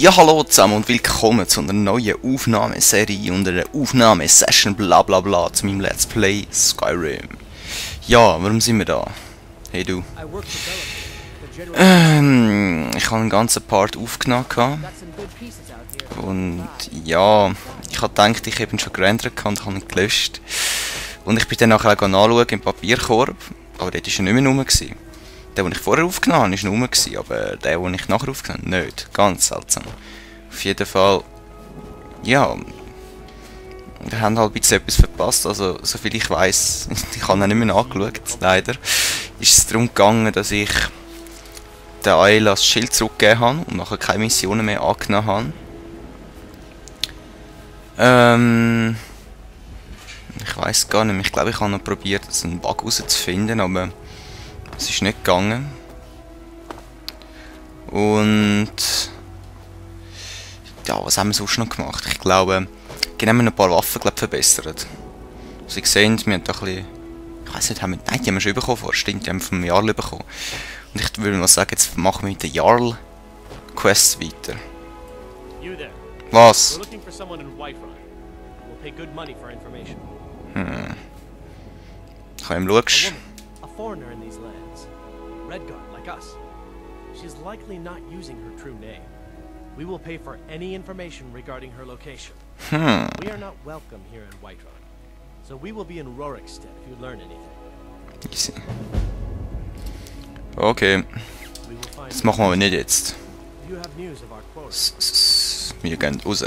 Ja, hallo zusammen und willkommen zu einer neuen Aufnahmeserie und einer Aufnahmesession bla bla bla zu meinem Let's Play Skyrim. Ja, warum sind wir da? Hey du. Ich habe einen ganzen Part aufgenommen und ja, ich habe gedacht, ich habe ihn schon gerendert und habe ihn gelöscht. Und ich bin dann nachher auch nachschauen im Papierkorb, aber dort war er nicht mehr rum. Der, den ich vorher aufgenommen habe, war noch rum, aber der, den ich nachher aufgenommen habe, nicht. Ganz seltsam. Auf jeden Fall, ja, wir haben halt ein bisschen etwas verpasst, also soviel ich weiss, ich habe ihn nicht mehr nachgeschaut, leider, ist es darum gegangen, dass ich den Ayla das Schild zurückgegeben habe und nachher keine Missionen mehr angenommen habe. Ich weiss gar nicht mehr, ich glaube, ich habe noch probiert, einen Bug herauszufinden, aber es ist nicht gegangen. Und ja, was haben wir sonst noch gemacht? Ich glaube, wir haben ein paar Waffen verbessert. Sie sehen, wir haben da ein bisschen, ich weiss nicht, nein, die haben wir schon bekommen vor, stimmt, die haben wir vom Jarl bekommen. Und ich würde mal sagen, jetzt machen wir mit der Jarl Quest weiter. Was? Kann ich schauen? Foreigner in these lands. Redguard, like us. She's likely not using her true name. We will pay for any information regarding her location. We are not welcome here in Whiterun. So we will be in Rorikstead if you learn anything. Easy. Okay. Das machen wir aber nicht jetzt. You have news of our quota. Wir gehen raus.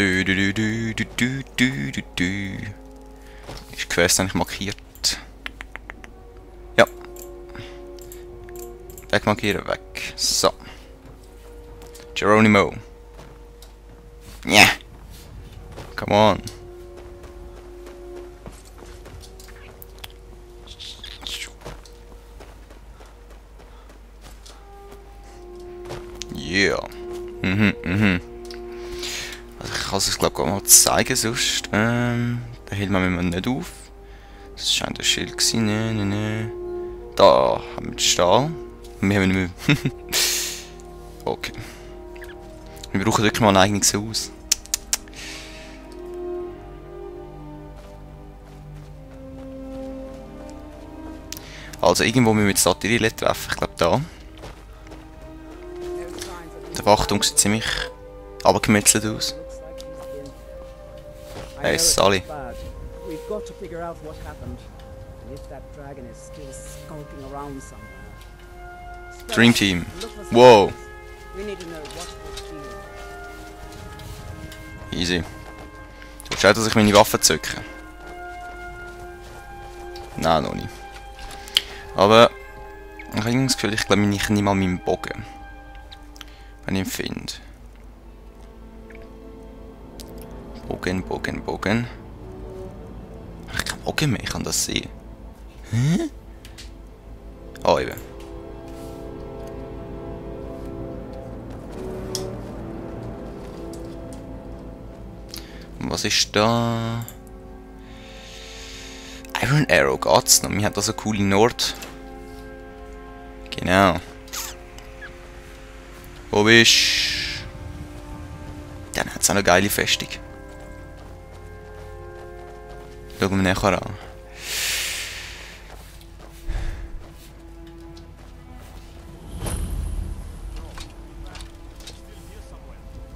Ist die Quest eigentlich markiert? Ja. Wegmarkieren, weg. So. Geronimo. Yeah. Come on. Yeah. Ich kann es glaube ich mal zeigen, sonst den hält man nicht auf. Das scheint ein Schild gewesen, ne. Da haben wir den Stahl. Wir haben nicht mehr. Okay. Wir brauchen wirklich mal ein eigenes Haus. Also irgendwo müssen wir jetzt Satirilet treffen, ich glaube da. Der Wachturm sieht ziemlich abgemetzelt aus. Hey, Sally. We've got to figure out what happened. And if that dragon is still skulking around somewhere. Dream Team. Wow. We need to know what was here. Easy. Du willst auch, dass ich meine Waffe zücke? Nein, noch nicht. Aber ich habe das Gefühl, ich glaube, ich nehme mal meinen Bogen. Wenn ich ihn finde. Bogen. Ich habe keinen Bogen mehr, ich kann das sehen. Hä? Oh, eben. Und was ist da? Iron Arrow geht's noch. Wir haben da so coole Nord. Genau. Wo bist du? Dann hat es auch eine geile Festung. Schauen wir nachher an.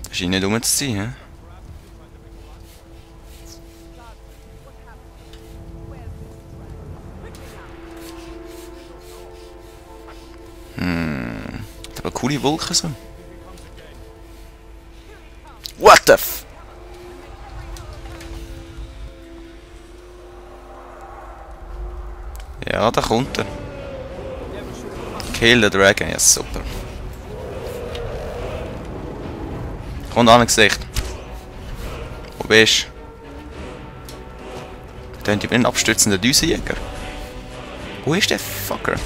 Das scheint nicht rum zu sein, Da haben coole Wolken so. What the f... Ja, da kommt er. Kill the Dragon, ja super. Kommt an Gesicht. Wo bist du? Da bin ein abstürzender Düsenjäger. Wo ist der Fucker?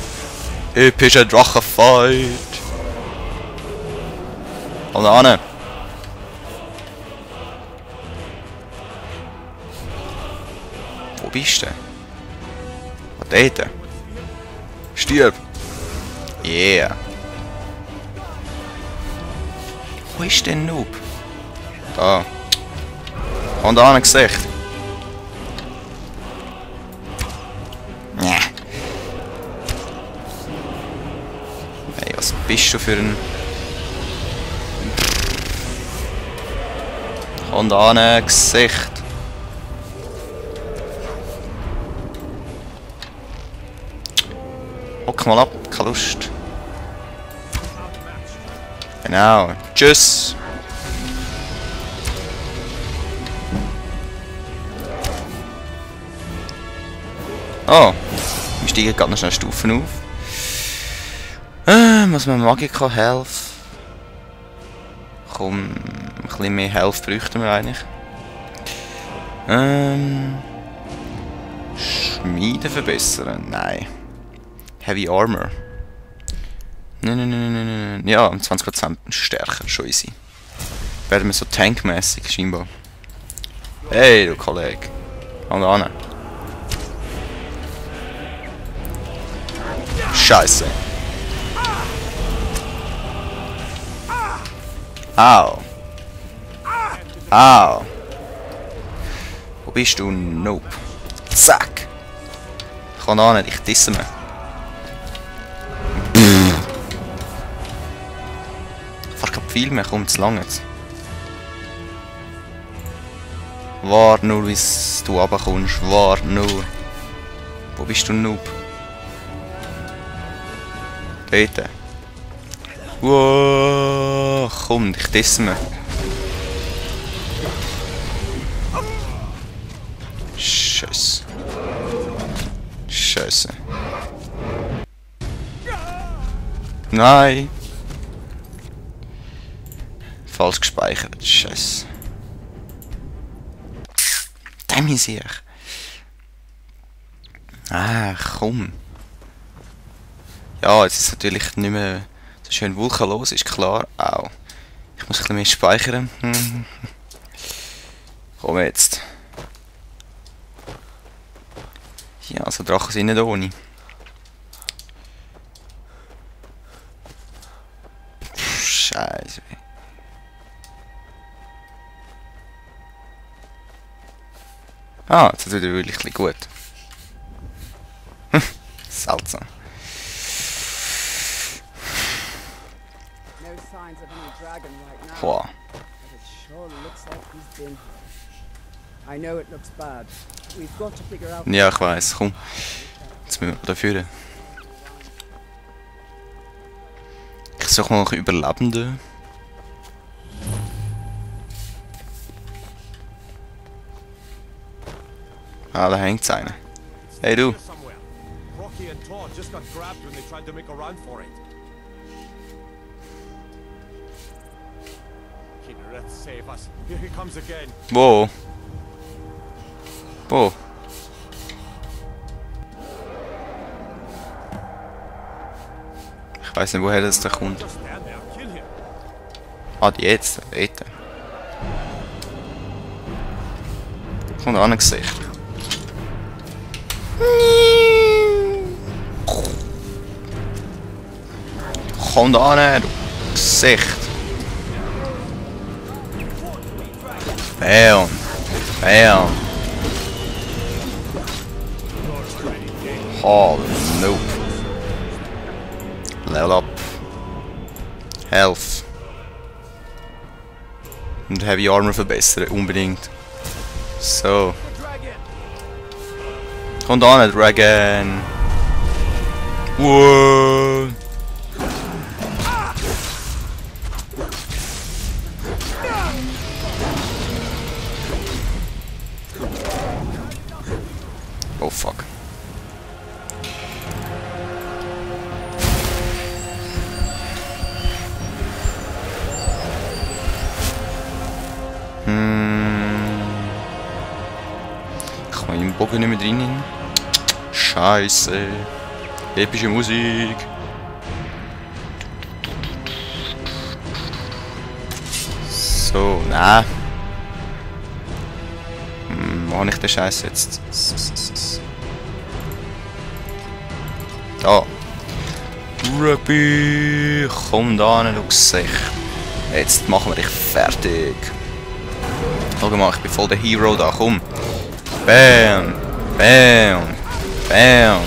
Epischer Drachenfight. Komm da an. Wo bist du? Dort. Stirb! Yeah! Wo ist denn Noob? Da. Und da ein Gesicht. Nee. Hey, was bist du für ein... Und da ein Gesicht. Hock mal ab, keine Lust. Genau. Tschüss. Oh. Wir steigen gerade noch schnell Stufen auf. Muss man Magica Health? Komm, ein bisschen mehr Health bräuchten wir eigentlich. Schmieden verbessern? Nein. Heavy Armor. Nein. Ja, um 20% stärker, schon easy. Werden wir so tankmäßig scheinbar. Hey, du Kollege. Komm da hin. Scheiße. Au. Au. Wo bist du, Noob? Zack. Komm da hin, ich disse mich. Fast kein Pfeil mehr, kommt zu lang jetzt. Wart nur, bis du runterkommst. Wart nur. Wo bist du, Noob? Dort. Wow, komm, ich disse mich. Scheiße. Scheiße. Nein. Falsch gespeichert. Scheiße. Damn ich. Ah, komm. Ja, jetzt ist es natürlich nicht mehr so schön vulkanlos, ist klar. Au. Ich muss ein bisschen mehr speichern. Komm jetzt. Ja, also Drachen sind nicht ohne. Scheiße. Ah, jetzt ist es wieder wirklich ein bisschen gut. Seltsam. Wow. Ja, ich weiß. Komm. Jetzt müssen wir dafür. Ich suche mal nach Überlebenden. Ah, da hängt einer. Hey du. Wo? Wo? Ich weiß nicht, woher das da kommt. Ah, die jetzt. Dort. Kommt an ein Gesicht. Kommt an, du Gesicht. Bam. Bam. Oh, nope. Level up. Health. Und Heavy Armor verbessern, unbedingt. So. Kommt an, Dragon. Wow. Oh fuck. Ich kann im Bogen nicht mehr drinnen. Scheiße. Epische Musik. So, nein. Wo habe ich den Scheiß jetzt? Da. Rugby! Komm da hin, du Gesicht. Jetzt machen wir dich fertig. Schau mal, ich bin voll der Hero da, komm. Bam! Bam! Bam!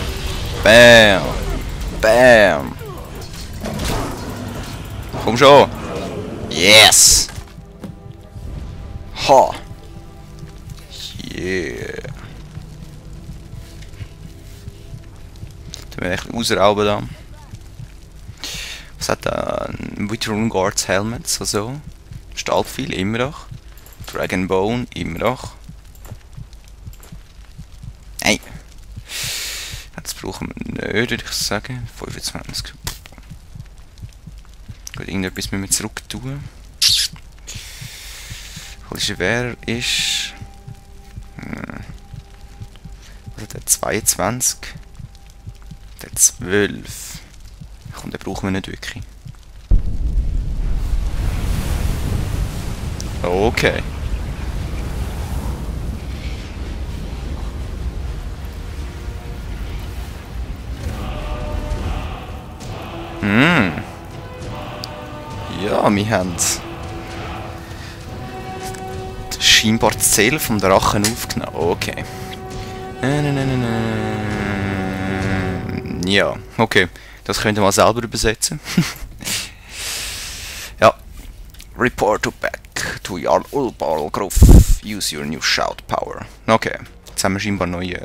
Bam! Bam! Komm schon! Yes! Ha! Yeah! Dann bin ich ausrauben da. Was hat da? Withdrawn Guards Helmets, also Stahlpfeil, immer noch. Dragon Bone, immer noch. Nein! Das brauchen wir nicht, würde ich sagen. 25. Gut, irgendetwas müssen wir zurück tun. Wer ist. Also der 22. Der 12. Komm, den brauchen wir nicht wirklich. Okay. Ja, wir haben scheinbar das Ziel vom Drachen aufgenommen. Okay. Ja, okay. Das könnt ihr mal selber übersetzen. Ja. Report to back to Jarl Ulbalgruf. Use your new shout power. Okay. Jetzt haben wir scheinbar neue.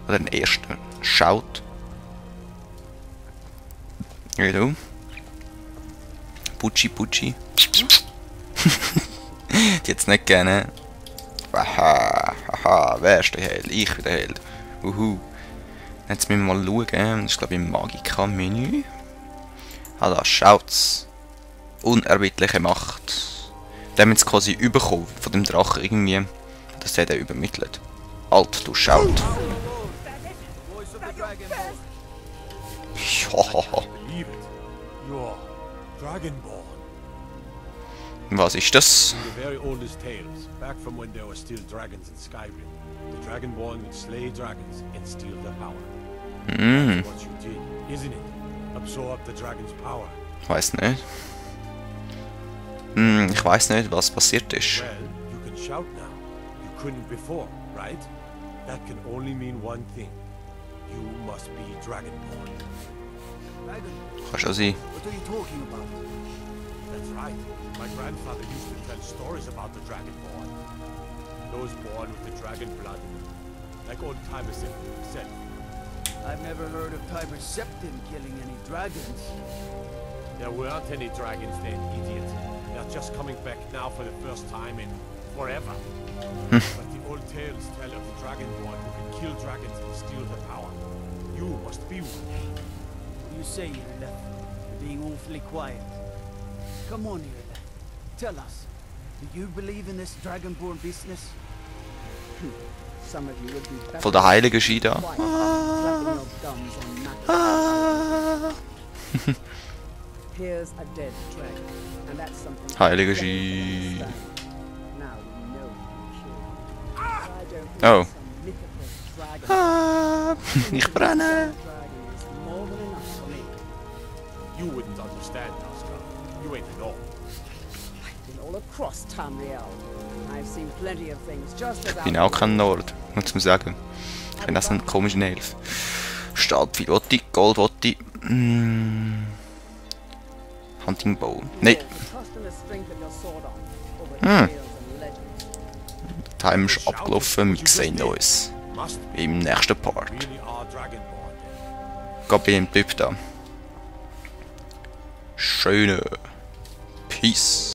Oder den ersten Shout. Ja, du. Putschi, Putschi. Die jetzt nicht gerne. Haha, haha, wer ist der Held? Ich bin der Held. Jetzt müssen wir mal schauen. Das ist, glaube ich, im Magika-Menü. Ah, da, Shouts. Unerbittliche Macht. Den haben wir jetzt quasi bekommen von dem Drachen irgendwie. Dass der übermittelt. Alt, du Shout. Ja. Was ist das? The very oldest tales, back from when there were still dragons in Skyrim. The Dragonborn would slay dragons and steal their power. That's what you did, isn't it? Absorb the dragon's power. Ich weiß nicht. Ich weiß nicht, was passiert ist. Well, you can shout now. You couldn't before, right? That can only mean one thing. You must be Dragonborn. Kann schon sein. What are you talking about? That's right. My grandfather used to tell stories about the Dragonborn. Those born with the dragon blood. Like old Tiber said. I've never heard of Tiber Septim killing any dragons. There weren't any dragons then, idiot. They're just coming back now for the first time in forever. But the old tales tell of the Dragonborn who can kill dragons and steal their power. You must be one. What do you say, Irla? You're being awfully quiet. Come on, Irla. Tell us. Do you believe in this Dragonborn business? Some of you would be better Von der heiligen Ski da. quiet, flapping your gums on matters. Here's a dead dragon, and that's something. Heilige Ski. Now we know who killed. I don't Oh. need some mythical dragon. Ich brenne. Dragon is more than enough for me. You wouldn't understand, Oscar. You ain't at all. Been all across Tamriel. I've seen plenty of things just as Ich bin auch kein Nord, muss man sagen. Ich bin auch so ein komischer Elf. Stahlpfeil wollte ich, Gold wollte ich. Hunting Bow. Nein. Der Time ist abgelaufen, wir sehen uns im nächsten Part. Really are Dragonborn then. Geht bei dem Typ da. Schöne. Peace.